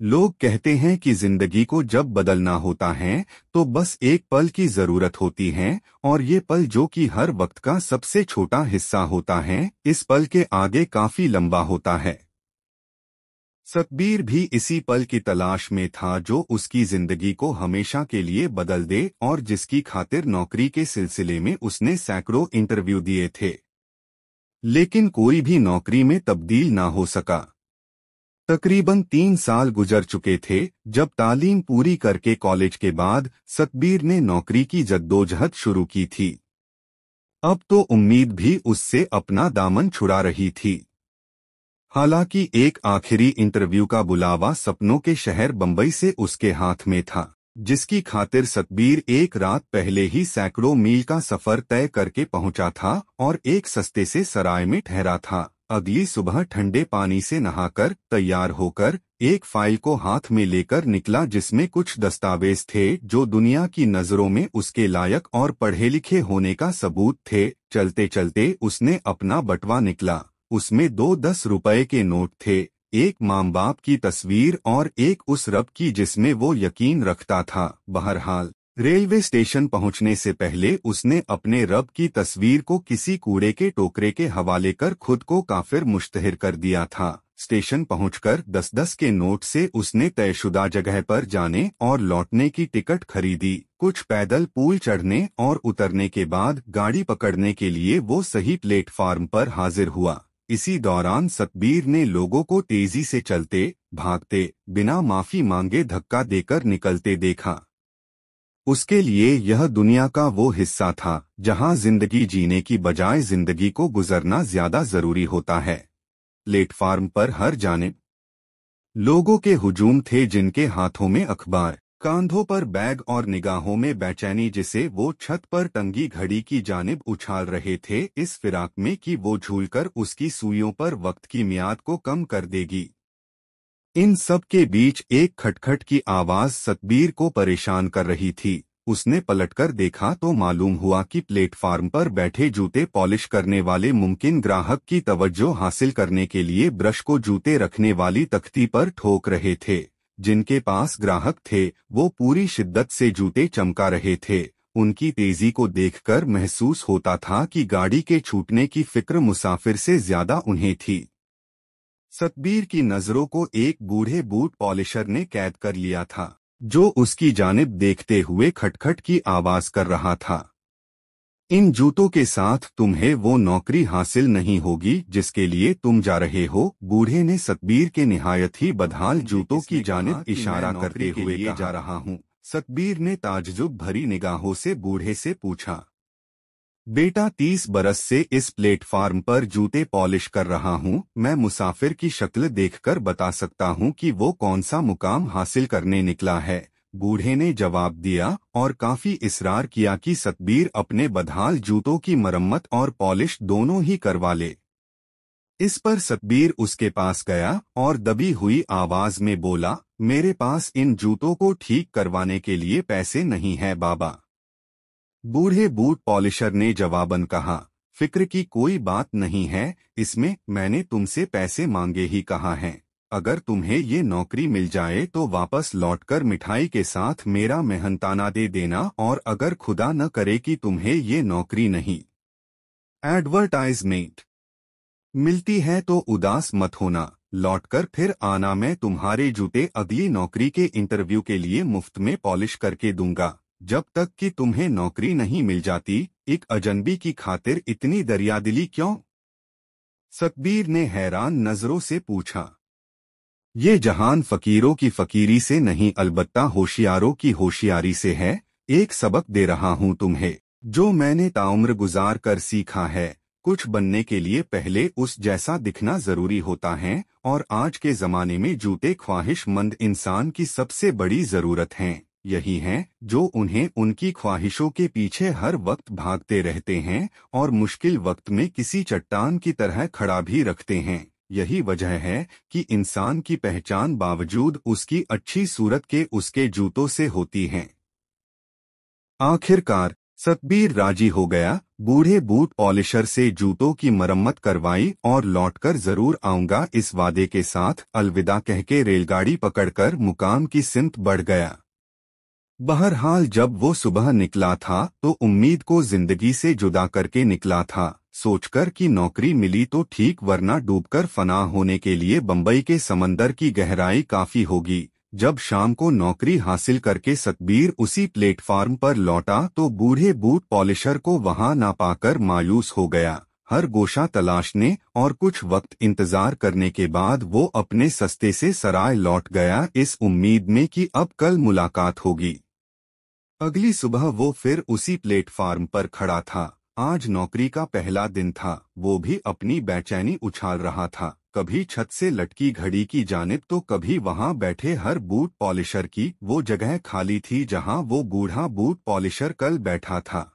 लोग कहते हैं कि जिंदगी को जब बदलना होता है तो बस एक पल की जरूरत होती है और ये पल जो कि हर वक्त का सबसे छोटा हिस्सा होता है इस पल के आगे काफी लंबा होता है। सतबीर भी इसी पल की तलाश में था जो उसकी जिंदगी को हमेशा के लिए बदल दे और जिसकी खातिर नौकरी के सिलसिले में उसने सैकड़ों इंटरव्यू दिए थे, लेकिन कोई भी नौकरी में तब्दील ना हो सका। तकरीबन 3 साल गुजर चुके थे जब तालीम पूरी करके कॉलेज के बाद सतबीर ने नौकरी की जद्दोजहद शुरू की थी। अब तो उम्मीद भी उससे अपना दामन छुड़ा रही थी। हालांकि एक आखिरी इंटरव्यू का बुलावा सपनों के शहर बंबई से उसके हाथ में था, जिसकी खातिर सतबीर एक रात पहले ही सैकड़ों मील का सफर तय करके पहुंचा था और एक सस्ते से सराय में ठहरा था। अगली सुबह ठंडे पानी से नहाकर तैयार होकर एक फाइल को हाथ में लेकर निकला जिसमें कुछ दस्तावेज थे जो दुनिया की नजरों में उसके लायक और पढ़े लिखे होने का सबूत थे। चलते चलते उसने अपना बटवा निकला। उसमें 2 10 रुपए के नोट थे, एक माँ बाप की तस्वीर और एक उस रब की जिसमें वो यकीन रखता था। बहरहाल रेलवे स्टेशन पहुंचने से पहले उसने अपने रब की तस्वीर को किसी कूड़े के टोकरे के हवाले कर खुद को काफिर मुश्तहिर कर दिया था। स्टेशन पहुंचकर 10 10 के नोट से उसने तयशुदा जगह पर जाने और लौटने की टिकट खरीदी। कुछ पैदल पुल चढ़ने और उतरने के बाद गाड़ी पकड़ने के लिए वो सही प्लेटफार्म पर हाजिर हुआ। इसी दौरान सतबीर ने लोगों को तेजी से चलते, भागते, बिना माफी मांगे धक्का देकर निकलते देखा। उसके लिए यह दुनिया का वो हिस्सा था जहां जिंदगी जीने की बजाय जिंदगी को गुजरना ज्यादा जरूरी होता है। प्लेटफार्म पर हर जानिब लोगों के हुजूम थे, जिनके हाथों में अखबार, कांधों पर बैग और निगाहों में बेचैनी, जिसे वो छत पर टंगी घड़ी की जानिब उछाल रहे थे इस फिराक में कि वो झूलकर उसकी सुइयों पर वक्त की मियाद को कम कर देगी। इन सब के बीच एक खटखट की आवाज सतबीर को परेशान कर रही थी। उसने पलटकर देखा तो मालूम हुआ कि प्लेटफार्म पर बैठे जूते पॉलिश करने वाले मुमकिन ग्राहक की तवज्जो हासिल करने के लिए ब्रश को जूते रखने वाली तख्ती पर ठोक रहे थे। जिनके पास ग्राहक थे वो पूरी शिद्दत से जूते चमका रहे थे। उनकी तेजी को देखकर महसूस होता था कि गाड़ी के छूटने की फिक्र मुसाफिर से ज्यादा उन्हें थी। सतबीर की नजरों को एक बूढ़े बूट पॉलिशर ने कैद कर लिया था, जो उसकी जानिब देखते हुए खटखट की आवाज कर रहा था। इन जूतों के साथ तुम्हें वो नौकरी हासिल नहीं होगी जिसके लिए तुम जा रहे हो, बूढ़े ने सतबीर के निहायत ही बदहाल जूतों की जानिब इशारा करते हुए कहा। जा रहा हूँ, सतबीर ने ताज्जुब भरी निगाहों से बूढ़े से पूछा। बेटा, 30 बरस से इस प्लेटफार्म पर जूते पॉलिश कर रहा हूँ। मैं मुसाफिर की शक्ल देखकर बता सकता हूँ कि वो कौन सा मुकाम हासिल करने निकला है, बूढ़े ने जवाब दिया और काफी इसरार किया कि सतबीर अपने बदहाल जूतों की मरम्मत और पॉलिश दोनों ही करवा ले। इस पर सतबीर उसके पास गया और दबी हुई आवाज में बोला, मेरे पास इन जूतों को ठीक करवाने के लिए पैसे नहीं है बाबा। बूढ़े बूट पॉलिशर ने जवाबन कहा, फिक्र की कोई बात नहीं है, इसमें मैंने तुमसे पैसे मांगे ही कहा है। अगर तुम्हें ये नौकरी मिल जाए तो वापस लौटकर मिठाई के साथ मेरा मेहनताना दे देना, और अगर खुदा न करे कि तुम्हें ये नौकरी नहीं एडवर्टाइजमेंट मिलती है तो उदास मत होना, लौटकर फिर आना, मैं तुम्हारे जूते अगली नौकरी के इंटरव्यू के लिए मुफ्त में पॉलिश करके दूंगा। जब तक कि तुम्हें नौकरी नहीं मिल जाती, एक अजनबी की खातिर इतनी दरियादिली क्यों? सतबीर ने हैरान नजरों से पूछा। ये जहान फकीरों की फकीरी से नहीं, अलबत्ता होशियारों की होशियारी से है। एक सबक दे रहा हूँ तुम्हें, जो मैंने ताउम्र गुजार कर सीखा है। कुछ बनने के लिए पहले उस जैसा दिखना जरूरी होता है, और आज के जमाने में जूते ख्वाहिशमंद इंसान की सबसे बड़ी जरूरत हैं। यही हैं जो उन्हें उनकी ख्वाहिशों के पीछे हर वक्त भागते रहते हैं और मुश्किल वक्त में किसी चट्टान की तरह खड़ा भी रखते हैं। यही वजह है कि इंसान की पहचान बावजूद उसकी अच्छी सूरत के उसके जूतों से होती है। आखिरकार सतबीर राजी हो गया। बूढ़े बूट पॉलिशर से जूतों की मरम्मत करवाई और लौटकर जरूर आऊंगा इस वादे के साथ अलविदा कहके रेलगाड़ी पकड़कर मुकाम की सिमत बढ़ गया। बहरहाल जब वो सुबह निकला था तो उम्मीद को जिंदगी से जुदा करके निकला था, सोचकर कि नौकरी मिली तो ठीक वरना डूबकर फना होने के लिए बंबई के समंदर की गहराई काफी होगी। जब शाम को नौकरी हासिल करके सतबीर उसी प्लेटफार्म पर लौटा तो बूढ़े बूट पॉलिशर को वहां ना पाकर मायूस हो गया। हर गोशा तलाशने और कुछ वक्त इंतजार करने के बाद वो अपने सस्ते से सराय लौट गया इस उम्मीद में कि अब कल मुलाकात होगी। अगली सुबह वो फिर उसी प्लेटफार्म पर खड़ा था। आज नौकरी का पहला दिन था। वो भी अपनी बेचैनी उछाल रहा था, कभी छत से लटकी घड़ी की जानिब तो कभी वहां बैठे हर बूट पॉलिशर की। वो जगह खाली थी जहां वो बूढ़ा बूट पॉलिशर कल बैठा था।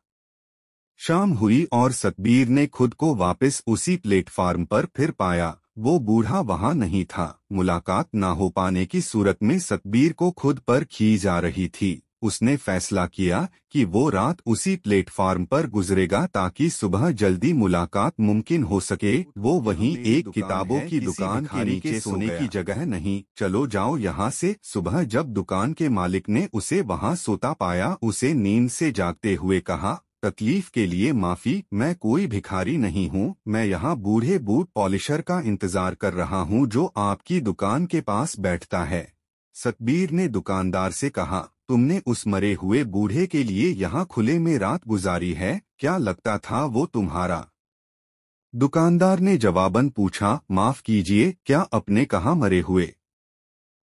शाम हुई और सतबीर ने खुद को वापस उसी प्लेटफार्म पर फिर पाया। वो बूढ़ा वहां नहीं था। मुलाकात न हो पाने की सूरत में सतबीर को खुद पर खींच आ रही थी। उसने फैसला किया कि वो रात उसी प्लेटफार्म पर गुजरेगा ताकि सुबह जल्दी मुलाकात मुमकिन हो सके। वो वहीं एक किताबों की दुकान के नीचे सोने की जगह नहीं, चलो जाओ यहाँ से। सुबह जब दुकान के मालिक ने उसे वहाँ सोता पाया, उसे नींद से जागते हुए कहा, तकलीफ के लिए माफी, मैं कोई भिखारी नहीं हूँ। मैं यहाँ बूढ़े बूट पॉलिशर का इंतजार कर रहा हूँ जो आपकी दुकान के पास बैठता है। सतबीर ने दुकानदार से कहा, तुमने उस मरे हुए बूढ़े के लिए यहाँ खुले में रात गुजारी है, क्या लगता था वो तुम्हारा? दुकानदार ने जवाबन पूछा, माफ कीजिए, क्या अपने कहाँ मरे हुए?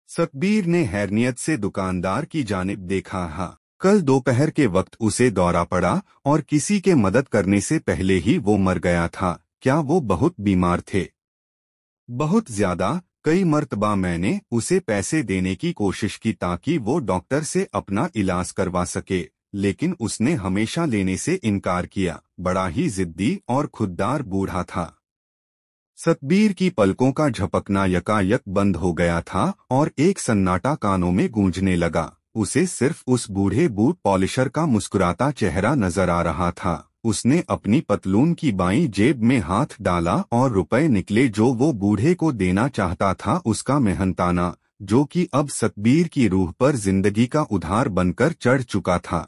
सतबीर ने हैरनियत से दुकानदार की जानिब देखा। हाँ, कल दोपहर के वक्त उसे दौरा पड़ा और किसी के मदद करने से पहले ही वो मर गया था। क्या वो बहुत बीमार थे? बहुत ज्यादा। कई मर्तबा मैंने उसे पैसे देने की कोशिश की ताकि वो डॉक्टर से अपना इलाज करवा सके, लेकिन उसने हमेशा लेने से इनकार किया। बड़ा ही जिद्दी और खुददार बूढ़ा था। सतबीर की पलकों का झपकना यकायक बंद हो गया था और एक सन्नाटा कानों में गूंजने लगा। उसे सिर्फ उस बूढ़े बूट पॉलिशर का मुस्कुराता चेहरा नजर आ रहा था। उसने अपनी पतलून की बाईं जेब में हाथ डाला और रुपए निकले जो वो बूढ़े को देना चाहता था। उसका मेहनताना, जो कि अब सतबीर की रूह पर जिंदगी का उधार बनकर चढ़ चुका था।